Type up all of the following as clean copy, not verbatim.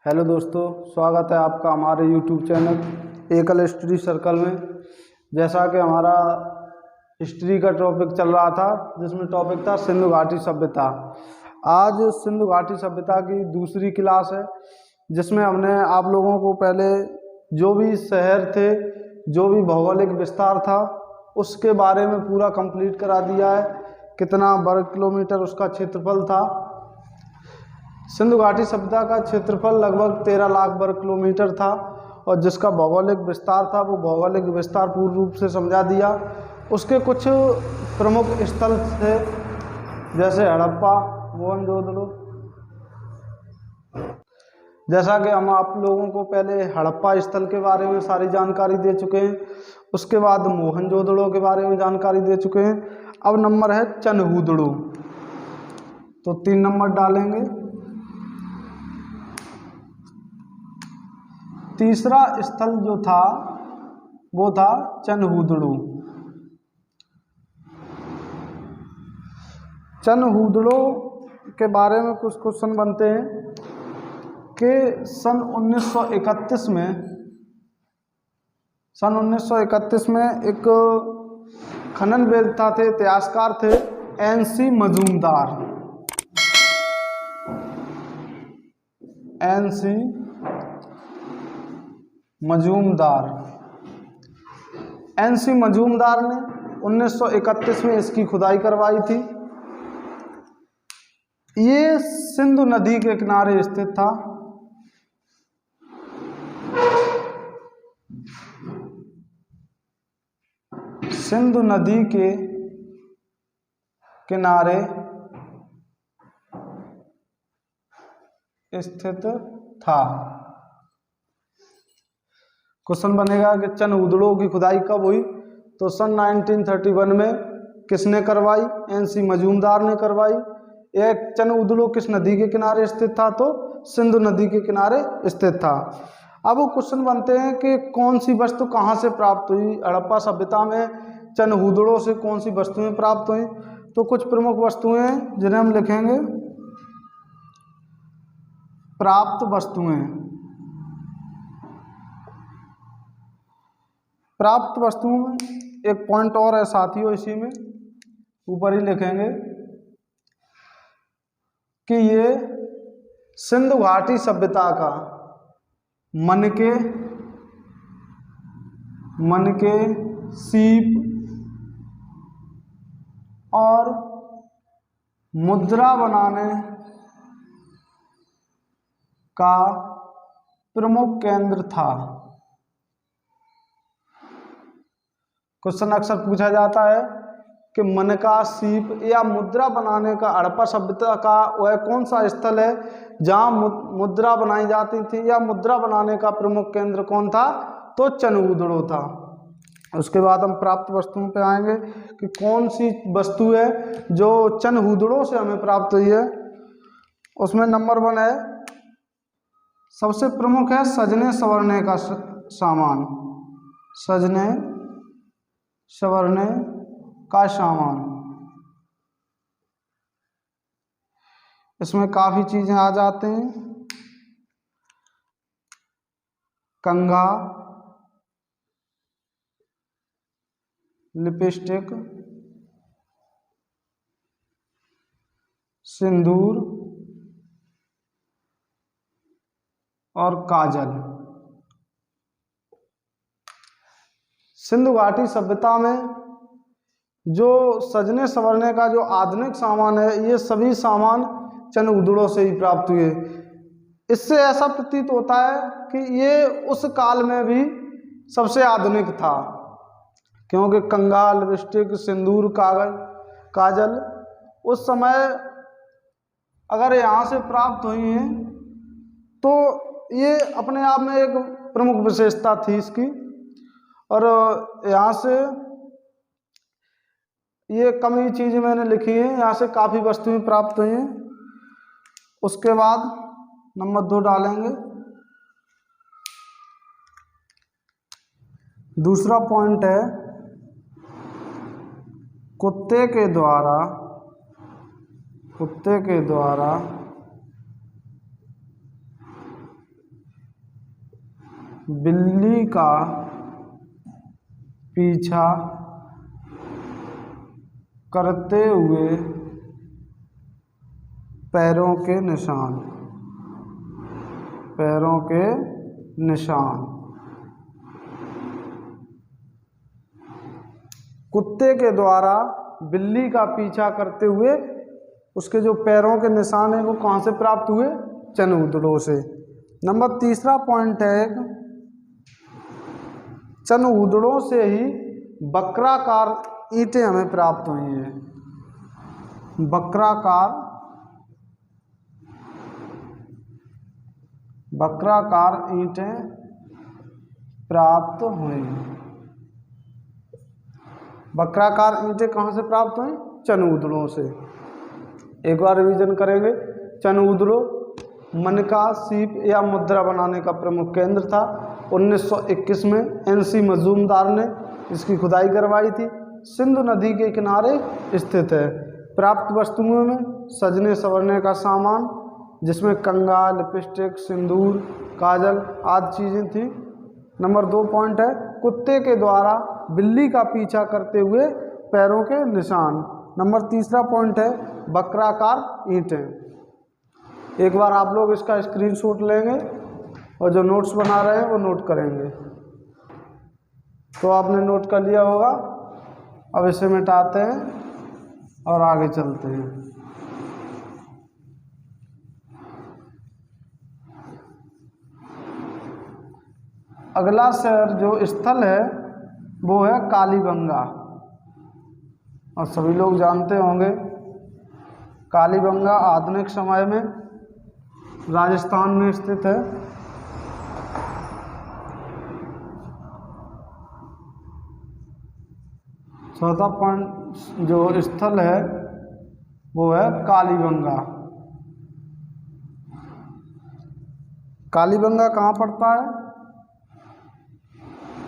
Hello दोस्तों, स्वागत है आपका हमारे YouTube चैनल एकल हिस्ट्री सर्कल में। जैसा कि हमारा हिस्ट्री का टॉपिक चल रहा था, जिसमें टॉपिक था सिंधु घाटी सभ्यता। आज सिंधु घाटी सभ्यता की दूसरी क्लास है, जिसमें हमने आप लोगों को पहले जो भी शहर थे, जो भी भौगोलिक विस्तार था, उसके बारे में पूरा कंप्लीट करा दिया है। कितना वर्ग किलोमीटर उसका क्षेत्रफल था। सिंधु घाटी सभ्यता का क्षेत्रफल लगभग 13 लाख वर्ग किलोमीटर था और जिसका भौगोलिक विस्तार था वो भौगोलिक विस्तार पूर्ण रूप से समझा दिया। उसके कुछ प्रमुख स्थल थे, जैसे हड़प्पा, मोहनजोदड़ो। जैसा कि हम आप लोगों को पहले हड़प्पा स्थल के बारे में सारी जानकारी दे चुके हैं, उसके बाद मोहनजोदड़ो के बारे में जानकारी दे चुके हैं। अब नंबर है चनहूदड़ो, तो 3 नंबर डालेंगे। तीसरा स्थल जो था वो था चनहूदड़ो। चनहूदड़ो के बारे में कुछ क्वेश्चन बनते हैं कि सन 1931 में एक खनन वेत्ता थे, इतिहासकार थे, NC मजूमदार। NC मजूमदार ने 1931 में इसकी खुदाई करवाई थी। ये सिंधु नदी के किनारे स्थित था। सिंधु नदी के किनारे स्थित था। क्वेश्चन बनेगा कि चनहूदड़ो की खुदाई कब हुई, तो सन 1931 में किसने करवाई? NC मजूमदार ने करवाई। यह चनहूदड़ो किस नदी के किनारे स्थित था? तो सिंधु नदी के किनारे स्थित था। अब वो क्वेश्चन बनते हैं कि कौन सी वस्तु कहाँ से प्राप्त हुई? हड़प्पा सभ्यता में चनहूदड़ो से कौन सी वस्तुएं प्राप्त हुई? तो कुछ प्रमुख वस्तुएं जिन्हें हम लिखेंगे प्राप्त वस्तुएं। प्राप्त वस्तुओं में एक पॉइंट और है साथियों, इसी में ऊपर ही लिखेंगे कि ये सिंधु घाटी सभ्यता का मनके, सीप और मुद्रा बनाने का प्रमुख केंद्र था। क्वेश्चन अक्सर पूछा जाता है कि मनका, सीप या मुद्रा बनाने का हड़प्पा सभ्यता का वह कौन सा स्थल है जहां मुद्रा बनाई जाती थी, या मुद्रा बनाने का प्रमुख केंद्र कौन था? तो चनहूदड़ो था। उसके बाद हम प्राप्त वस्तुओं पे आएंगे कि कौन सी वस्तु है जो चनहूदड़ो से हमें प्राप्त हुई है। उसमें नंबर 1 है, सबसे प्रमुख है सजने संवरने का सामान। सजने संवरने का सामान, इसमें काफी चीजें आ जाते हैं। कंघा, लिपस्टिक, सिंदूर और काजल। सिंधु घाटी सभ्यता में जो सजने संवरने का जो आधुनिक सामान है, ये सभी सामान चनहूदड़ो से ही प्राप्त हुए। इससे ऐसा प्रतीत होता है कि ये उस काल में भी सबसे आधुनिक था, क्योंकि कंघा, लिपस्टिक, सिंदूर, काजल उस समय अगर यहाँ से प्राप्त हुई हैं तो ये अपने आप में एक प्रमुख विशेषता थी इसकी। और यहाँ से ये कम ही चीज़ें मैंने लिखी हैं, यहाँ से काफ़ी वस्तुएं प्राप्त हुई हैं। उसके बाद नंबर 2 डालेंगे। दूसरा पॉइंट है कुत्ते के द्वारा बिल्ली का पीछा करते हुए पैरों के निशान, पैरों के निशान। कुत्ते के द्वारा बिल्ली का पीछा करते हुए उसके जो पैरों के निशान हैं वो कहाँ से प्राप्त हुए? चनऊदड़ों से। नंबर तीसरा पॉइंट है, चनऊदड़ों से ही वक्राकार ईंटें हमें प्राप्त हुई हैं। वक्राकार ईंटें प्राप्त हुई। वक्राकार ईंटें कहाँ से प्राप्त हुई? चनऊदड़ों से। एक बार रिवीजन करेंगे। चनऊदड़ों मनका, सीप या मुद्रा बनाने का प्रमुख केंद्र था। 1921 में NC मजूमदार ने इसकी खुदाई करवाई थी। सिंधु नदी के किनारे स्थित है। प्राप्त वस्तुओं में सजने संवरने का सामान, जिसमें कंघा, लिपस्टिक, सिंदूर, काजल आदि चीज़ें थी। नंबर 2 पॉइंट है, कुत्ते के द्वारा बिल्ली का पीछा करते हुए पैरों के निशान। नंबर तीसरा पॉइंट है, वक्राकार ईंटें। एक बार आप लोग इसका स्क्रीनशॉट लेंगे और जो नोट्स बना रहे हैं वो नोट करेंगे। तो आपने नोट कर लिया होगा। अब इसे मिटाते हैं और आगे चलते हैं। अगला शहर जो स्थल है वो है कालीबंगा। और सभी लोग जानते होंगे कालीबंगा आधुनिक समय में राजस्थान में स्थित है। चौथा पॉइंट जो स्थल है वो है कालीबंगा। कालीबंगा कहाँ पड़ता है?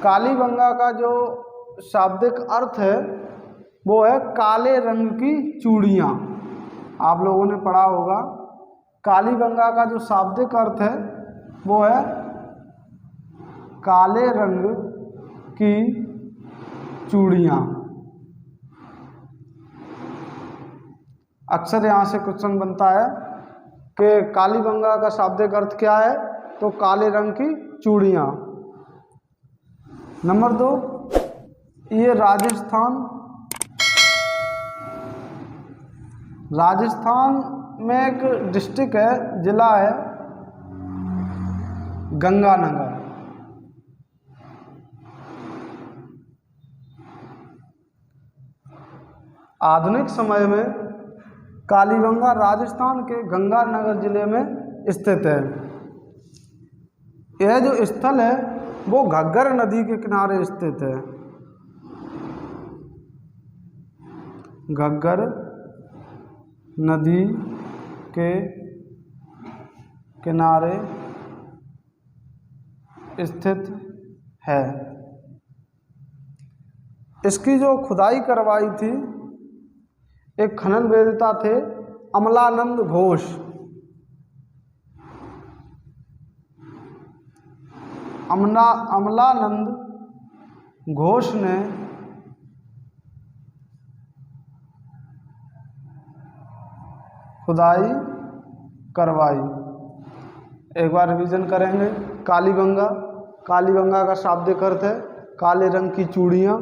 कालीबंगा का जो शाब्दिक अर्थ है वो है काले रंग की चूड़ियाँ। आप लोगों ने पढ़ा होगा। कालीबंगा का जो शाब्दिक अर्थ है वो है काले रंग की चूड़ियाँ। अक्सर यहाँ से क्वेश्चन बनता है कि कालीबंगा का शाब्दिक अर्थ क्या है? तो काले रंग की चूड़ियाँ। नंबर 2, ये राजस्थान में एक डिस्ट्रिक्ट है, जिला है गंगानगर। आधुनिक समय में कालीबंगा राजस्थान के गंगानगर जिले में स्थित है। यह जो स्थल है वो घग्गर नदी के किनारे स्थित है। घग्गर नदी के किनारे स्थित है। इसकी जो खुदाई करवाई थी एक खनन वेदता थे अमलानंद घोष। अमलानंद घोष ने खुदाई करवाई। एक बार रिवीजन करेंगे। कालीबंगा का शाब्दिक अर्थ है काले रंग की चूड़ियाँ।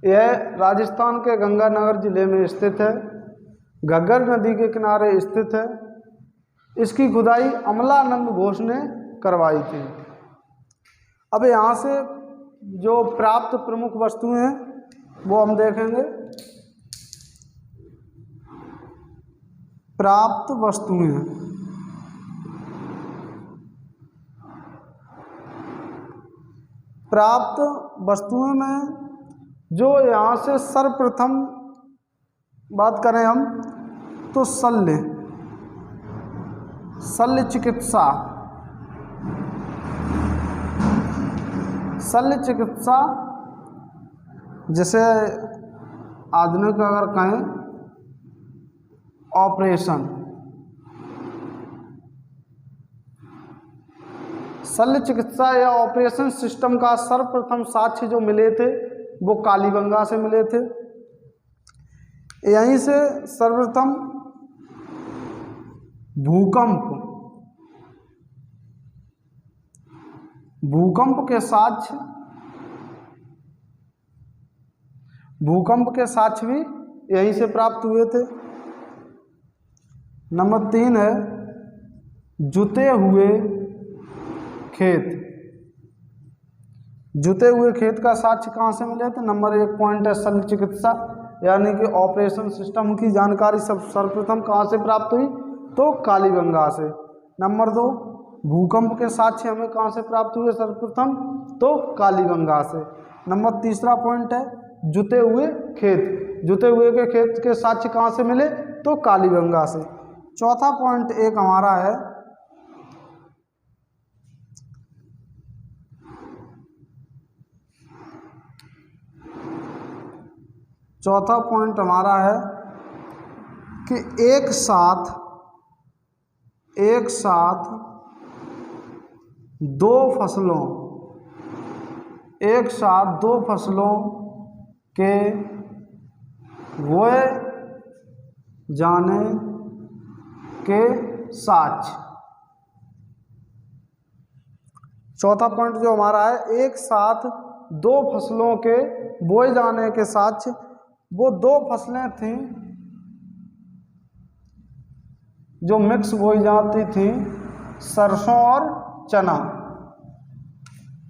यह राजस्थान के गंगानगर जिले में स्थित है। घग्गर नदी के किनारे स्थित है। इसकी खुदाई अमलानंद घोष ने करवाई थी। अब यहाँ से जो प्राप्त प्रमुख वस्तुएं हैं वो हम देखेंगे। प्राप्त वस्तुएं, प्राप्त वस्तुओं में जो यहाँ से सर्वप्रथम बात करें हम तो शल्य चिकित्सा, जिसे आधुनिक अगर कहें ऑपरेशन। शल्य चिकित्सा या ऑपरेशन सिस्टम का सर्वप्रथम साक्ष्य जो मिले थे वो कालीबंगा से मिले थे। यहीं से सर्वप्रथम भूकंप के साक्ष्य भी यहीं से प्राप्त हुए थे। नंबर 3 है जुते हुए खेत का साक्ष्य कहाँ से मिले थे। नंबर 1 पॉइंट है शल्य चिकित्सा यानी कि ऑपरेशन सिस्टम की जानकारी सर्वप्रथम कहाँ से प्राप्त हुई, तो कालीबंगा से। नंबर 2 भूकंप के साक्ष्य हमें कहाँ से प्राप्त हुए सर्वप्रथम, तो कालीबंगा से। नंबर 3 पॉइंट है जुते हुए खेत के साक्ष्य कहाँ से मिले, तो कालीबंगा से। 4 पॉइंट एक हमारा है कि एक साथ दो फसलों के बोए जाने के साक्ष्य। 4 पॉइंट जो हमारा है एक साथ 2 फसलों के बोए जाने के साक्ष्य। वो 2 फसलें थीं जो मिक्स बोई जाती थी, सरसों और चना।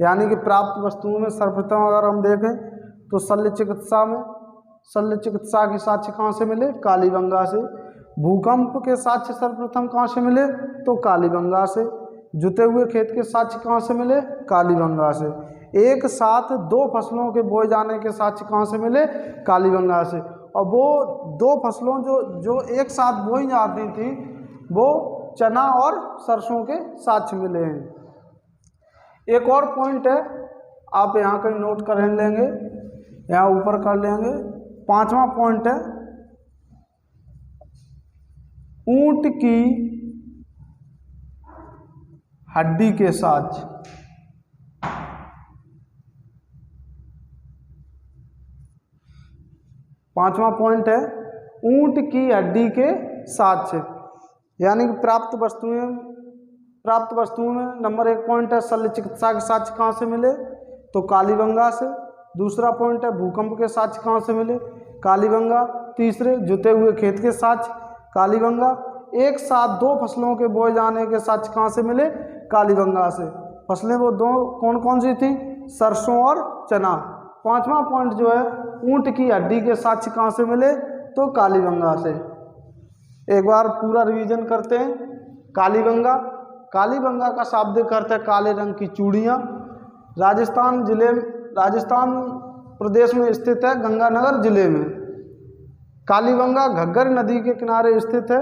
यानी कि प्राप्त वस्तुओं में सर्वप्रथम अगर हम देखें तो शल्य चिकित्सा के साक्ष्य कहाँ से मिले, कालीबंगा से। भूकंप के साक्ष्य सर्वप्रथम कहाँ से मिले, तो कालीबंगा से। जुते हुए खेत के साक्ष्य कहाँ से मिले, कालीबंगा से। एक साथ 2 फसलों के बोए जाने के साक्ष्य कहाँ से मिले, कालीबंगा से। और वो 2 फसलों जो एक साथ बोई जाती थी वो चना और सरसों के साक्ष्य मिले हैं। एक और पॉइंट है, आप यहाँ कहीं नोट कर लेंगे, यहाँ ऊपर कर लेंगे। 5वां पॉइंट है ऊंट की हड्डी के साक्ष्य। 5वां पॉइंट है ऊंट की हड्डी के साक्ष्य। यानी कि प्राप्त वस्तुओं में नंबर 1 पॉइंट है शल्य चिकित्सा के साक्ष्य कहाँ से मिले, तो कालीबंगा से। दूसरा पॉइंट है भूकंप के साक्ष्य कहाँ से मिले, कालीबंगा। तीसरे जुते हुए खेत के साक्ष्य, कालीबंगा। एक साथ 2 फसलों के बोए जाने के साक्ष्य कहाँ से मिले, कालीबंगा से। फसलें वो 2 कौन कौन सी थी, सरसों और चना। 5वां पॉइंट जो है ऊंट की हड्डी के साक्ष्य कहाँ से मिले, तो कालीबंगा से। एक बार पूरा रिवीजन करते हैं। कालीबंगा का शाब्दिक अर्थ है काले रंग की चूड़ियाँ। राजस्थान प्रदेश में स्थित है, गंगानगर जिले में। कालीबंगा घग्गर नदी के किनारे स्थित है।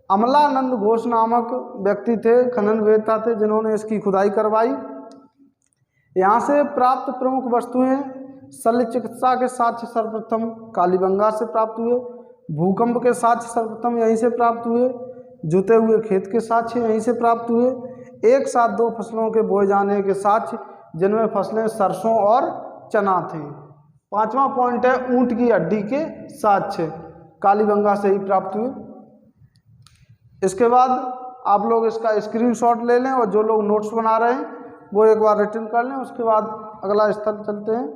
अमलानंद घोष नामक व्यक्ति थे, खननवेत्ता थे, जिन्होंने इसकी खुदाई करवाई। यहाँ से प्राप्त प्रमुख वस्तुएं शल्य चिकित्सा के साक्ष्य सर्वप्रथम कालीबंगा से प्राप्त हुए। भूकंप के साक्ष्य सर्वप्रथम यहीं से प्राप्त हुए। जुते हुए खेत के साक्ष्य यहीं से प्राप्त हुए। एक साथ 2 फसलों के बोए जाने के साक्ष्य, जिनमें फसलें सरसों और चना थी। 5वां पॉइंट है ऊंट की हड्डी के साक्ष्य, कालीबंगा से ही प्राप्त हुए। इसके बाद आप लोग इसका स्क्रीनशॉट ले लें और जो लोग नोट्स बना रहे हैं वो एक बार रिटर्न कर लें। उसके बाद अगला स्थल चलते हैं।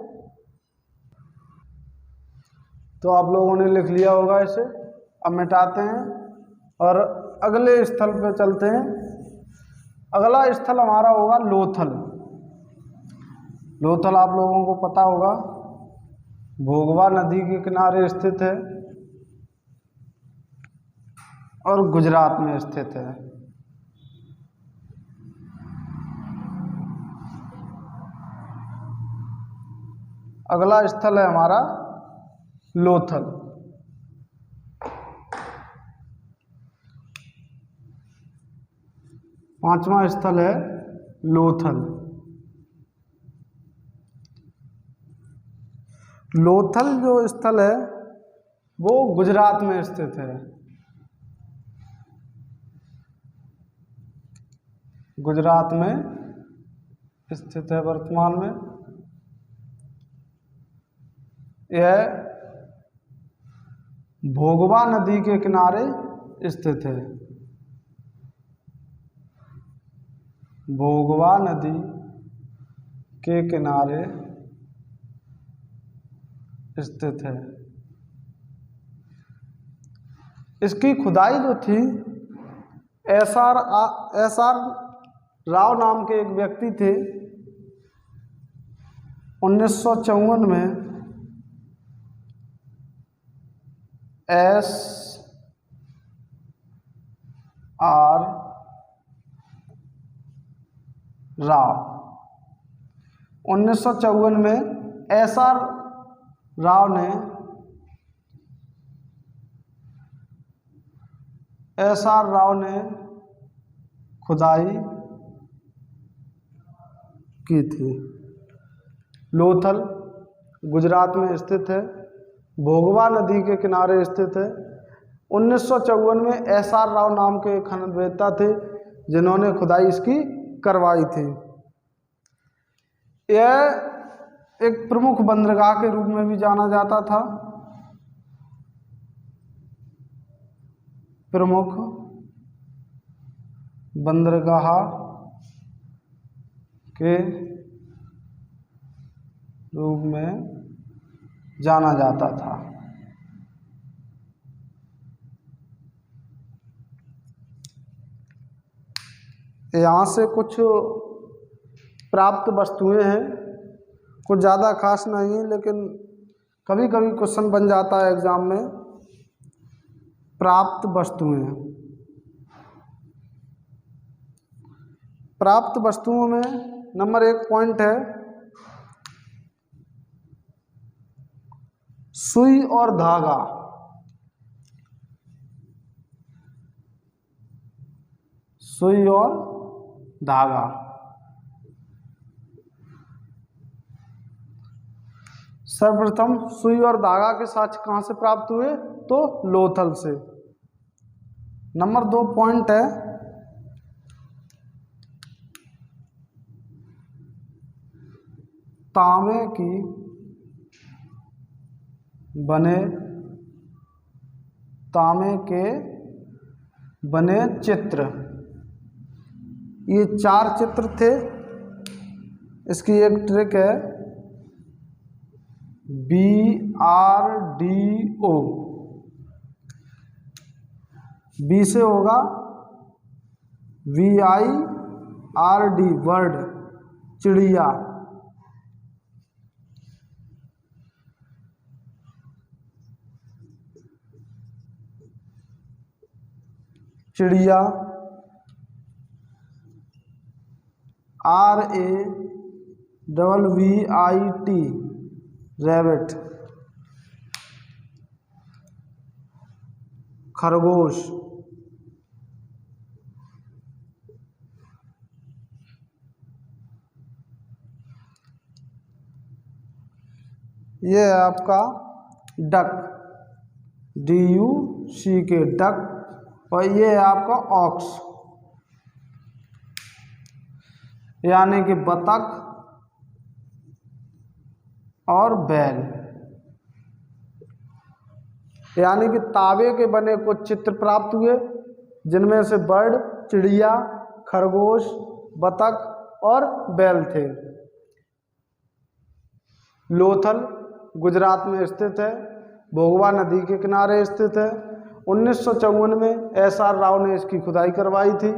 तो आप लोगों ने लिख लिया होगा इसे, अब मिटाते हैं और अगले स्थल पे चलते हैं। अगला स्थल हमारा होगा लोथल। लोथल आप लोगों को पता होगा भोगवा नदी के किनारे स्थित है और गुजरात में स्थित है। अगला स्थल है हमारा लोथल। पांचवा स्थल है लोथल। लोथल जो स्थल है वो गुजरात में स्थित है। गुजरात में स्थित है वर्तमान में। यह भोगवा नदी के किनारे स्थित है। भोगवा नदी के किनारे स्थित है। इसकी खुदाई जो थी एस आर राव नाम के एक व्यक्ति थे। 1954 में एस आर राव 1954 में एस आर राव ने खुदाई की थी। लोथल गुजरात में स्थित है, भोगवा नदी के किनारे स्थित है। 1954 में एस आर राव नाम के खननवेत्ता थे जिन्होंने खुदाई इसकी करवाई थी। यह एक प्रमुख बंदरगाह के रूप में भी जाना जाता था। प्रमुख बंदरगाह के रूप में जाना जाता था। यहाँ से कुछ प्राप्त वस्तुएं हैं, कुछ ज़्यादा खास नहीं है, लेकिन कभी कभी क्वेश्चन बन जाता है एग्जाम में। प्राप्त वस्तुएं, प्राप्त वस्तुओं में नंबर 1 पॉइंट है सुई और धागा। सुई और धागा। सर्वप्रथम सुई और धागा के साक्ष्य कहाँ से प्राप्त हुए? तो लोथल से। नंबर 2 पॉइंट है तांबे की बने तांबे के बने चित्र। ये 4 चित्र थे। इसकी एक ट्रिक है BRDO। बी से होगा VIRD वर्ड, चिड़िया। चिड़िया। RAVVIT रैबिट, खरगोश। ये है आपका डक, DUCK डक। और ये है आपका ऑक्स, यानी कि बतख और बैल। यानी कि तांबे के बने कुछ चित्र प्राप्त हुए जिनमें से बर्ड, चिड़िया, खरगोश, बतख और बैल थे। लोथल गुजरात में स्थित है, भोगवा नदी के किनारे स्थित है। 1954 में एस आर राव ने इसकी खुदाई करवाई थी।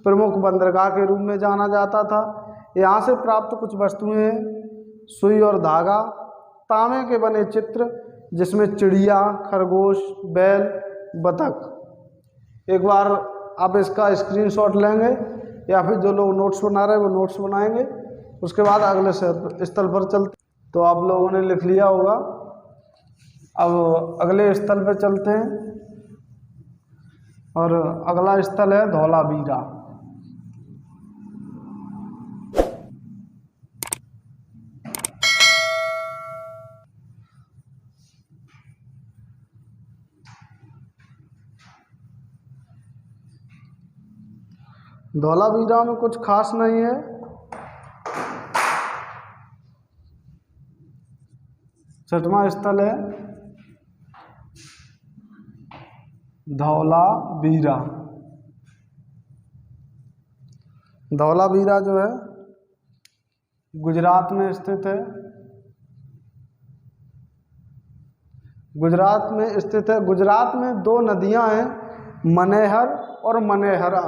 प्रमुख बंदरगाह के रूप में जाना जाता था। यहाँ से प्राप्त कुछ वस्तुएं हैं सुई और धागा, तांबे के बने चित्र जिसमें चिड़िया, खरगोश, बैल, बतख। एक बार आप इसका स्क्रीनशॉट लेंगे या फिर जो लोग नोट्स बना रहे हैं वो नोट्स बनाएंगे। उसके बाद अगले स्थल पर चलते। तो आप लोगों ने लिख लिया होगा। अब अगले स्थल पर चलते हैं और अगला स्थल है धौलावीरा। धौलावीरा में कुछ खास नहीं है, छठवां स्थल है धौलावीरा। धौलावीरा जो है गुजरात में स्थित है। गुजरात में स्थित है। गुजरात में दो नदियां हैं, मनेहर और मनेहरा।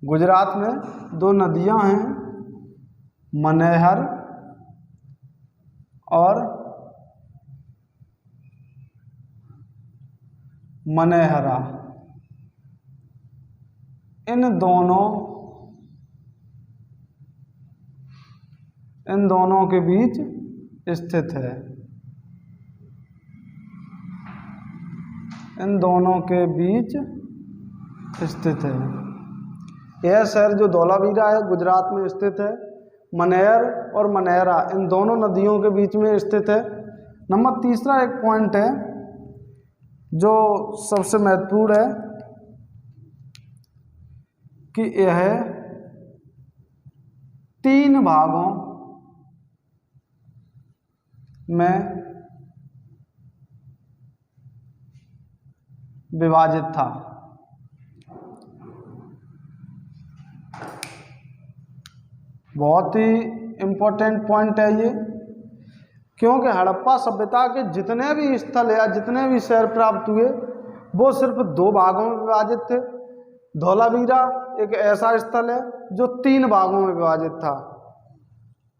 गुजरात में दो नदियां हैं, मनेहर और मनेहरा। इन दोनों के बीच स्थित है। इन दोनों के बीच स्थित है। यह शहर जो धौलावीरा है गुजरात में स्थित है। मनेहर और मनेहरा इन दोनों नदियों के बीच में स्थित है। नंबर तीसरा एक पॉइंट है जो सबसे महत्वपूर्ण है कि यह 3 भागों में विभाजित था। बहुत ही इम्पोर्टेंट पॉइंट है ये, क्योंकि हड़प्पा सभ्यता के जितने भी स्थल या जितने भी शहर प्राप्त हुए वो सिर्फ 2 भागों में विभाजित थे। धौलावीरा एक ऐसा स्थल है जो 3 भागों में विभाजित था।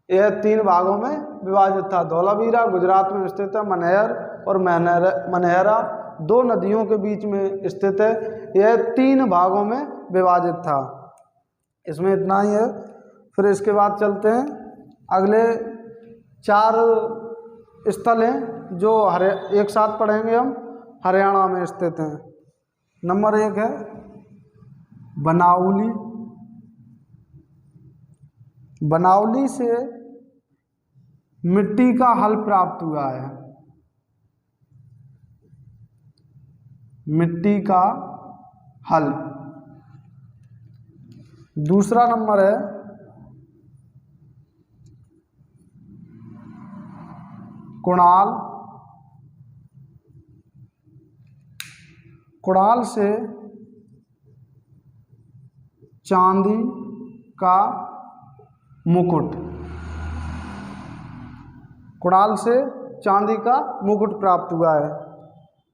यह 3 भागों में विभाजित था। धौलावीरा गुजरात में स्थित है। मनेहर और मनेहरा 2 नदियों के बीच में स्थित है। यह 3 भागों में विभाजित था। इसमें इतना ही है। फिर इसके बाद चलते हैं अगले 4 स्थल हैं जो एक साथ पढ़ेंगे हम, हरियाणा में स्थित हैं। नंबर 1 है बनाउली। बनाउली से मिट्टी का हल प्राप्त हुआ है। मिट्टी का हल। दूसरा नंबर है कुणाल। कुणाल से चांदी का मुकुट। कुणाल से चांदी का मुकुट प्राप्त हुआ है।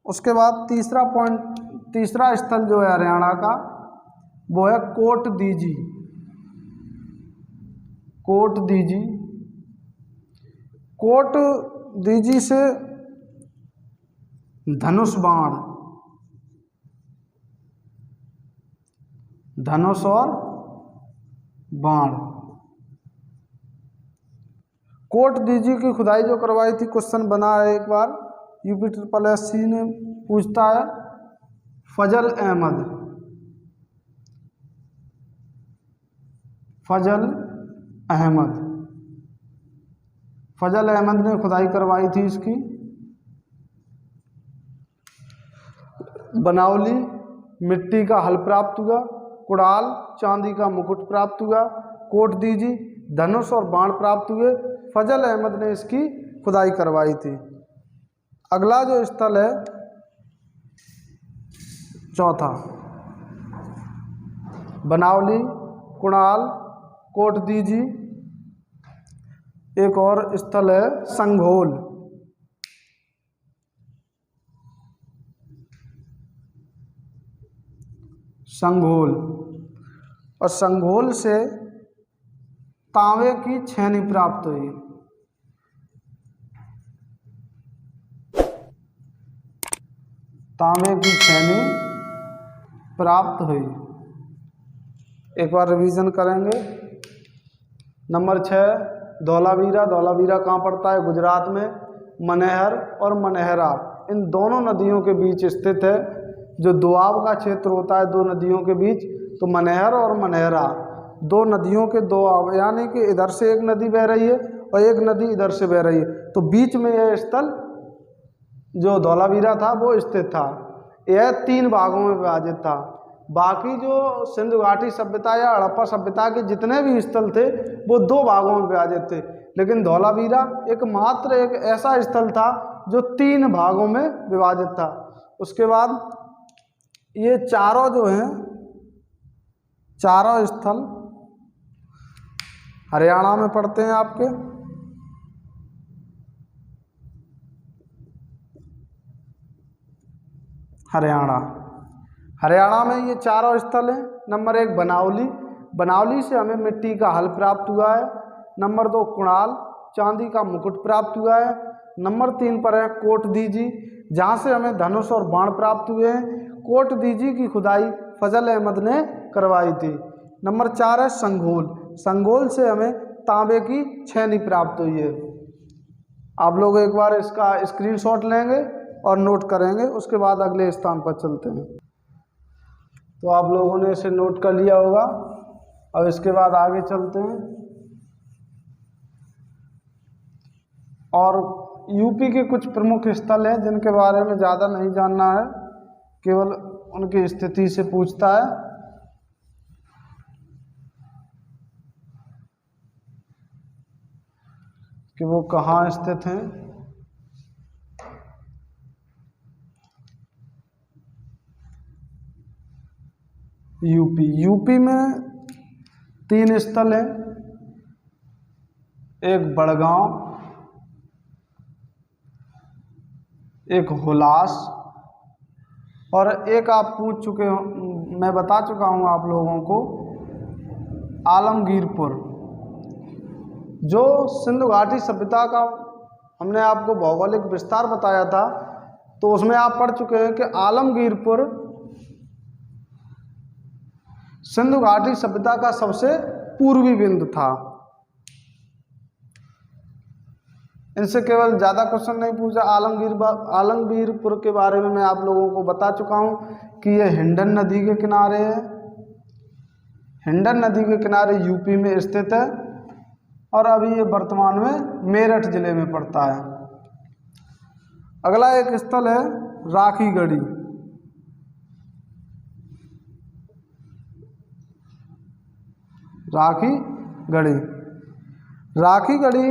उसके बाद तीसरा स्थल जो है हरियाणा का वो है कोट दीजी। कोट दीजी। कोट दीजी से धनुष बाण। धनुष और बाण। कोट दीजी की खुदाई जो करवाई थी, क्वेश्चन बना है एक बार, UPSSC ने पूछता है, फजल अहमद। फजल अहमद। फजल अहमद ने खुदाई करवाई थी इसकी। बनाउली मिट्टी का हल प्राप्त हुआ। कुणाल चांदी का मुकुट प्राप्त हुआ। कोट दीजी धनुष और बाण प्राप्त हुए। फजल अहमद ने इसकी खुदाई करवाई थी। अगला जो स्थल है चौथा, बनाउली, कुणाल, कोट दीजी। एक और स्थल है संघोल। संघोल। और संघोल से तांबे की छेनी प्राप्त हुई। तांबे की छेनी प्राप्त हुई। एक बार रिवीजन करेंगे। नंबर 6 धौलावीरा। धौलावीरा कहाँ पड़ता है? गुजरात में। मनेहर और मनेहरा इन दोनों नदियों के बीच स्थित है। जो दोआब का क्षेत्र होता है 2 नदियों के बीच, तो मनेहर और मनेहरा 2 नदियों के दोआब, यानी कि इधर से एक नदी बह रही है और एक नदी इधर से बह रही है, तो बीच में यह स्थल जो धौलावीरा था वो स्थित था। यह 3 भागों में विभाजित था। बाकी जो सिंधु घाटी सभ्यता या हड़प्पा सभ्यता के जितने भी स्थल थे वो 2 भागों में विभाजित थे। लेकिन धौलावीरा एकमात्र एक ऐसा स्थल था जो 3 भागों में विभाजित था। उसके बाद ये चारों जो हैं, चारों स्थल हरियाणा में पड़ते हैं आपके। हरियाणा में ये चारों स्थल हैं। नंबर 1 बनावली, बनावली से हमें मिट्टी का हल प्राप्त हुआ है। नंबर 2 कुणाल, चांदी का मुकुट प्राप्त हुआ है। नंबर 3 पर है कोट दीजी, जहाँ से हमें धनुष और बाण प्राप्त हुए हैं। कोट दीजी की खुदाई फजल अहमद ने करवाई थी। नंबर 4 है संघोल, संघोल से हमें तांबे की छेनी प्राप्त हुई है। आप लोग एक बार इसका स्क्रीनशॉट लेंगे और नोट करेंगे, उसके बाद अगले स्थान पर चलते हैं। तो आप लोगों ने इसे नोट कर लिया होगा। अब इसके बाद आगे चलते हैं और यूपी के कुछ प्रमुख स्थल हैं जिनके बारे में ज़्यादा नहीं जानना है, केवल उनकी स्थिति से पूछता है। कि वो कहाँ स्थित हैं। यूपी में 3 स्थल हैं, एक बड़गांव, एक हुलास और एक आप पूछ चुके हो, मैं बता चुका हूँ आप लोगों को, आलमगीरपुर। जो सिंधु घाटी सभ्यता का हमने आपको भौगोलिक विस्तार बताया था, तो उसमें आप पढ़ चुके हैं कि आलमगीरपुर सिंधु घाटी सभ्यता का सबसे पूर्वी बिंदु था। इनसे केवल ज़्यादा क्वेश्चन नहीं पूछा। आलमगीरपुर के बारे में मैं आप लोगों को बता चुका हूँ कि यह हिंडन नदी के किनारे है। हिंडन नदी के किनारे यूपी में स्थित है और अभी ये वर्तमान में मेरठ जिले में पड़ता है। अगला एक स्थल है राखीगढ़ी। राखीगढ़ी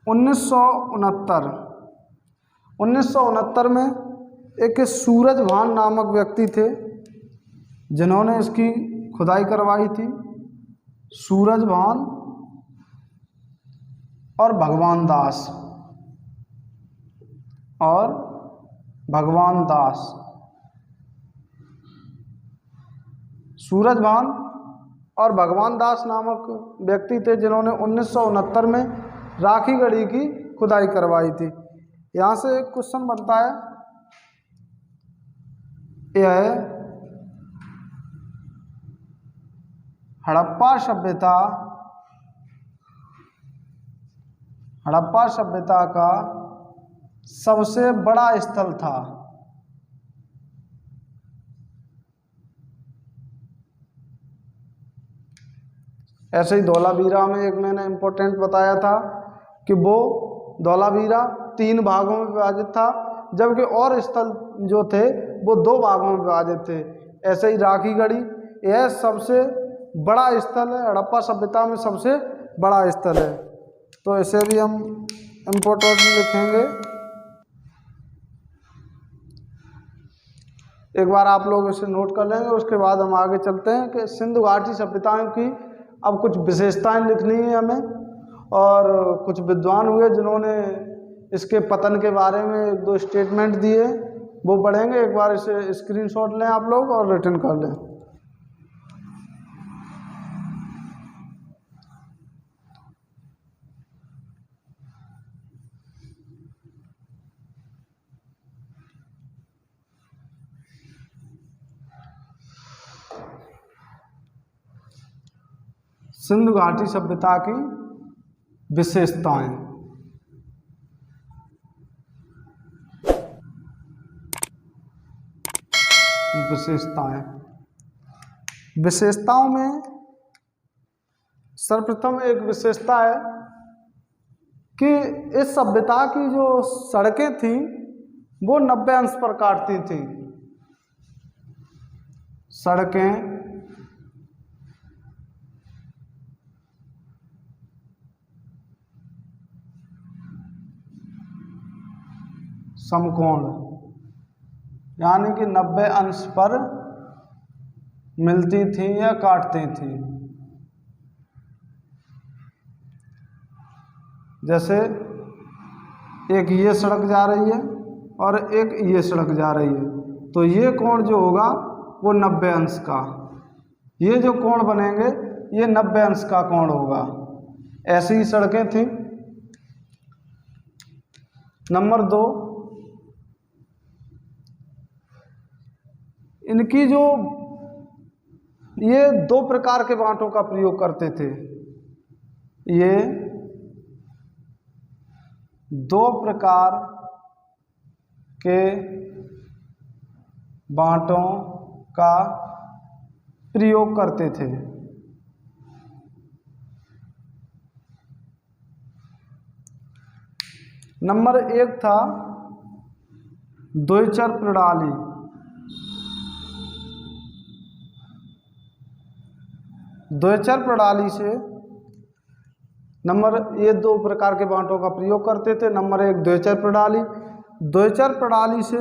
1969 में एक सूरजभान नामक व्यक्ति थे जिन्होंने इसकी खुदाई करवाई थी। सूरजभान और भगवान दास सूरजभान और भगवान दास नामक व्यक्ति थे जिन्होंने 1969 में राखीगढ़ी की खुदाई करवाई थी। यहाँ से एक क्वेश्चन बनता है, यह है हड़प्पा सभ्यता का सबसे बड़ा स्थल था। ऐसे ही धौलावीरा में एक मैंने इम्पोर्टेंट बताया था कि वो धौलावीरा 3 भागों में विभाजित था, जबकि और स्थल जो थे वो 2 भागों में विभाजित थे। ऐसे ही राखीगढ़ी यह सबसे बड़ा स्थल है, हड़प्पा सभ्यता में सबसे बड़ा स्थल है। तो इसे भी हम इम्पोर्टेंट लिखेंगे। एक बार आप लोग इसे नोट कर लेंगे, उसके बाद हम आगे चलते हैं कि सिंधु घाटी सभ्यताओं की अब कुछ विशेषताएं लिखनी है हमें। और कुछ विद्वान हुए जिन्होंने इसके पतन के बारे में 1-2 स्टेटमेंट दिए, वो पढ़ेंगे। एक बार इसे स्क्रीनशॉट लें आप लोग और रिटर्न कर लें। सिंधु घाटी सभ्यता की विशेषताएं। विशेषताओं में सर्वप्रथम एक विशेषता है कि इस सभ्यता की जो सड़कें थी वो 90 अंश पर काटती थी। सड़कें समकोण, यानी कि 90 अंश पर मिलती थी या काटती थी। जैसे एक ये सड़क जा रही है और एक ये सड़क जा रही है, तो ये कोण जो होगा वो 90 अंश का, ये जो कोण बनेंगे ये 90 अंश का कोण होगा। ऐसी ही सड़कें थी। नंबर 2, इनकी जो ये 2 प्रकार के बांटों का प्रयोग करते थे। ये 2 प्रकार के बांटों का प्रयोग करते थे। नंबर 1 था द्विचर प्रणाली। द्विचर प्रणाली से ये 2 प्रकार के बांटों का प्रयोग करते थे। नंबर 1 द्विचर प्रणाली। द्विचर प्रणाली से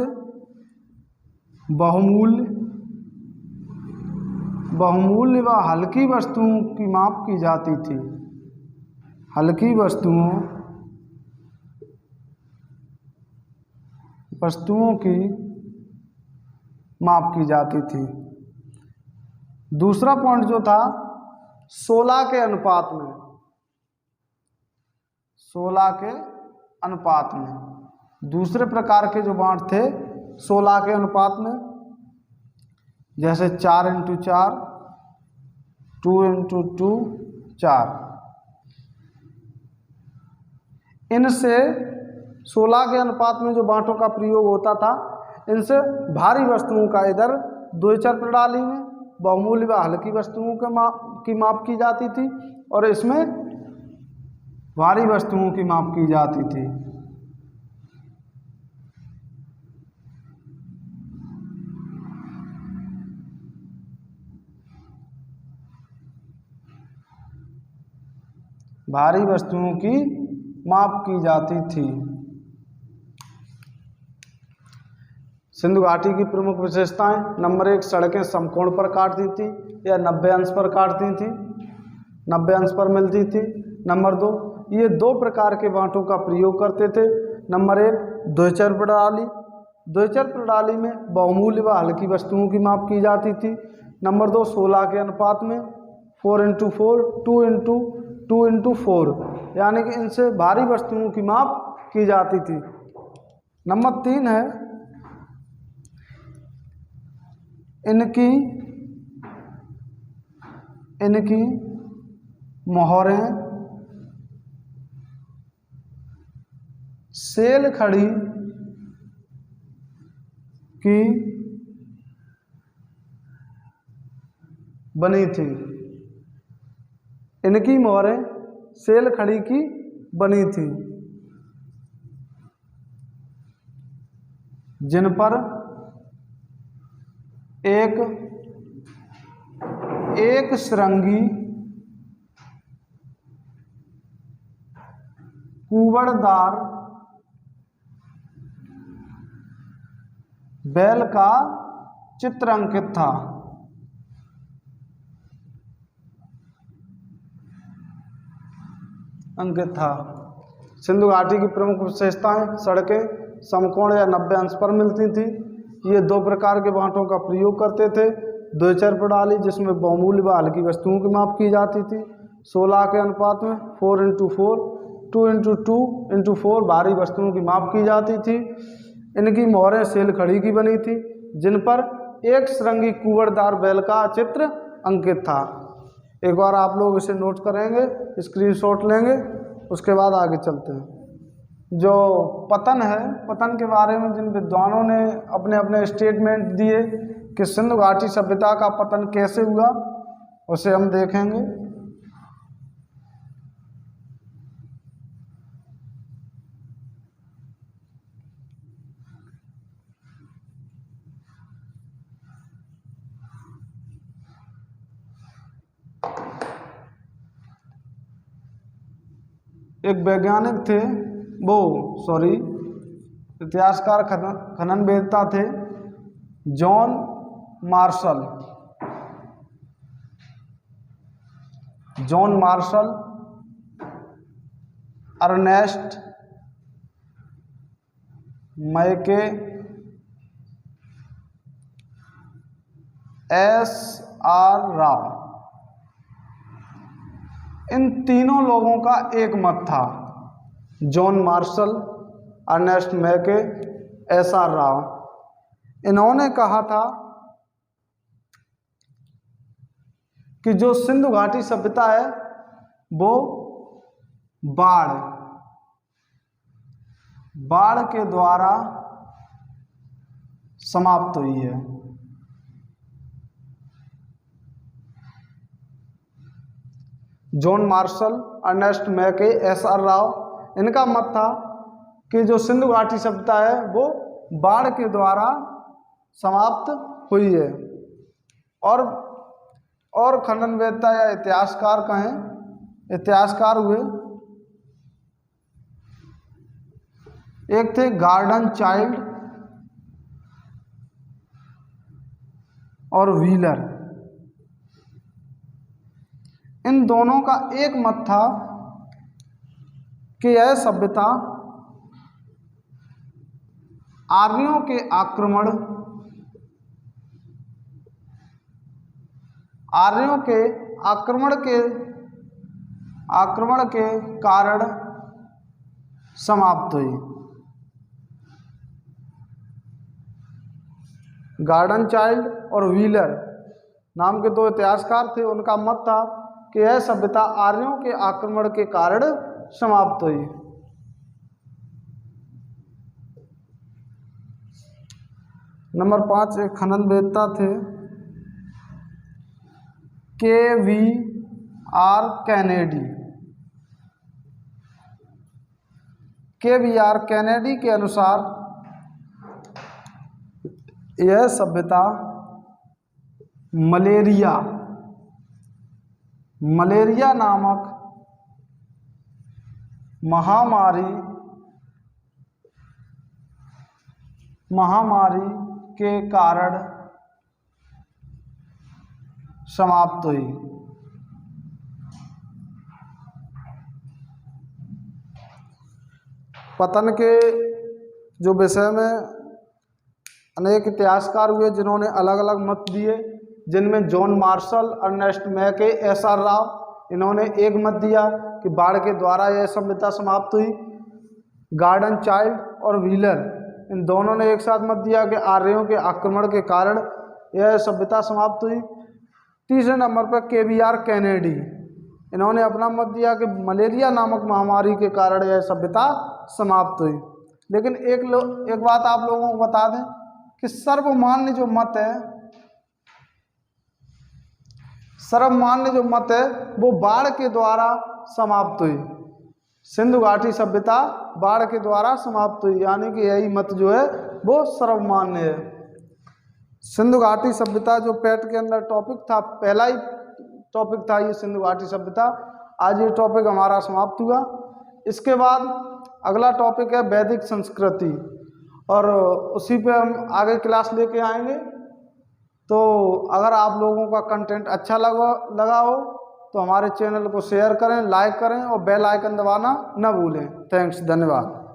बहुमूल्य व हल्की वस्तुओं की माप की जाती थी। हल्की वस्तुओं की माप की जाती थी। दूसरा पॉइंट जो था 16 के अनुपात में, 16 के अनुपात में। दूसरे प्रकार के जो बांट थे 16 के अनुपात में, जैसे 4x4, 2x2, 4। इनसे 16 के अनुपात में जो बांटों का प्रयोग होता था, इनसे भारी वस्तुओं का इधर द्विचर प्रणाली में बहुमूल्य व हल्की वस्तुओं की माप की जाती थी और इसमें भारी वस्तुओं की माप की जाती थी। भारी वस्तुओं की माप की जाती थी। सिंधु घाटी की प्रमुख विशेषताएं। नंबर 1 सड़कें समकोण पर काटती थी या 90 अंश पर काटती थी, 90 अंश पर मिलती थी। नंबर 2 ये 2 प्रकार के बांटों का प्रयोग करते थे। नंबर 1 द्विचर प्रणाली। द्विचर प्रणाली में बहुमूल्य व हल्की वस्तुओं की माप की जाती थी। नंबर 2 16 के अनुपात में 4x4, 2x4, यानी कि इनसे भारी वस्तुओं की माप की जाती थी। नंबर 3 है इनकी मोहरें सेल खड़ी की बनी थी। इनकी मोहरें सेल खड़ी की बनी थी, जिन पर एक श्रृंगी कुबड़दार बैल का चित्र अंकित था। सिंधु घाटी की प्रमुख विशेषताएं। सड़कें समकोण या 90 अंश पर मिलती थी। ये 2 प्रकार के बांटों का प्रयोग करते थे। द्विचर प्रणाली जिसमें बहुमूल्य व हल्की वस्तुओं की माप की जाती थी। 16 के अनुपात में 4x4, 2x4 भारी वस्तुओं की माप की जाती थी। इनकी मोहरें सेल खड़ी की बनी थी, जिन पर एक श्रृंगी कुंवरदार बैल का चित्र अंकित था। एक बार आप लोग इसे नोट करेंगे, स्क्रीनशॉट लेंगे, उसके बाद आगे चलते हैं। जो पतन है, पतन के बारे में जिन विद्वानों ने अपने अपने स्टेटमेंट दिए कि सिंधु घाटी सभ्यता का पतन कैसे हुआ, उसे हम देखेंगे। एक वैज्ञानिक थे, इतिहासकार खनन वेत्ता थे John Marshall. John Marshall, Ernest Mackay, S R. Rao. इन तीनों लोगों का एक मत था, John Marshall, Ernest Mackay, S R. Rao. इन्होंने कहा था कि जो सिंधु घाटी सभ्यता है वो बाढ़ के द्वारा समाप्त हुई है। John Marshall, Ernest Mackay, S R. Rao, इनका मत था कि जो सिंधु घाटी सभ्यता है वो बाढ़ के द्वारा समाप्त हुई है। और खननवेत्ता या इतिहासकार कहें, इतिहासकार हुए, एक थे गार्डन चाइल्ड और व्हीलर। इन दोनों का एक मत था कि यह सभ्यता आर्यों के आक्रमण के कारण समाप्त हुई। गार्डन चाइल्ड और व्हीलर नाम के दो इतिहासकार थे, उनका मत था कि यह सभ्यता आर्यों के आक्रमण के कारण समाप्त हुई। नंबर 5 एक खननवेत्ता थे के.वी.आर. कैनेडी। के.वी.आर. कैनेडी के अनुसार यह सभ्यता मलेरिया नामक महामारी के कारण समाप्त हुई। पतन के जो विषय में अनेक इतिहासकार हुए जिन्होंने अलग अलग मत दिए, जिनमें John Marshall, Ernest Mackay, S R. Rao, इन्होंने एक मत दिया कि बाढ़ के द्वारा यह सभ्यता समाप्त हुई। गार्डन चाइल्ड और व्हीलर, इन दोनों ने एक साथ मत दिया कि आर्यों के आक्रमण के कारण यह सभ्यता समाप्त हुई। तीसरे नंबर पर के.वी.आर. कैनेडी, इन्होंने अपना मत दिया कि मलेरिया नामक महामारी के कारण यह सभ्यता समाप्त हुई। लेकिन एक बात आप लोगों को बता दें कि सर्वमान्य जो मत है वो बाढ़ के द्वारा समाप्त हुई। सिंधु घाटी सभ्यता बाढ़ के द्वारा समाप्त हुई, यानी कि यही मत जो है वो सर्वमान्य है। सिंधु घाटी सभ्यता जो पेट के अंदर टॉपिक था, पहला ही टॉपिक था ये सिंधु घाटी सभ्यता। आज ये टॉपिक हमारा समाप्त हुआ। इसके बाद अगला टॉपिक है वैदिक संस्कृति, और उसी पे हम आगे क्लास लेके आएंगे। तो अगर आप लोगों का कंटेंट अच्छा लगा हो तो हमारे चैनल को शेयर करें, लाइक करें और बेल आइकन दबाना न भूलें। थैंक्स, धन्यवाद।